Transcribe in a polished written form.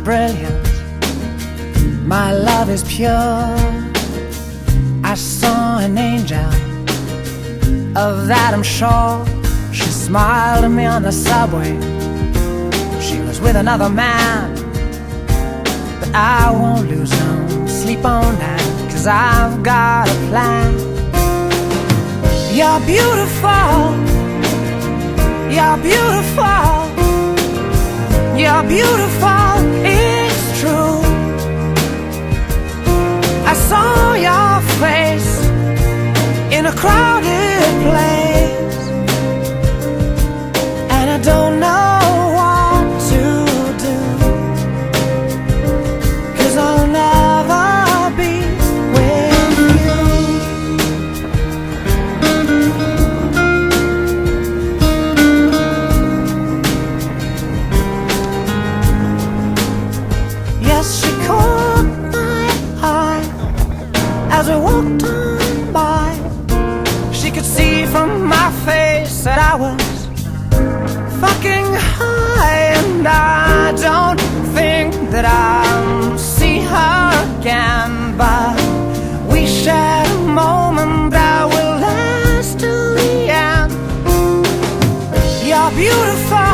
brilliant, my love is pure. I saw an angel, of that I'm sure. She smiled at me on the subway. She was with another man, but I won't lose no sleep on that, 'cause I've got a plan. You're beautiful, you're beautiful, you're beautiful, it's true. I saw your face in a crowded place, and I don't know what to do, 'cause I'll never be with you. Yes, she caught my eye as we walked on by. She could see from my face that I was fucking high, and I don't think that I'll see her again, but we shared a moment that will last till the end. You're beautiful,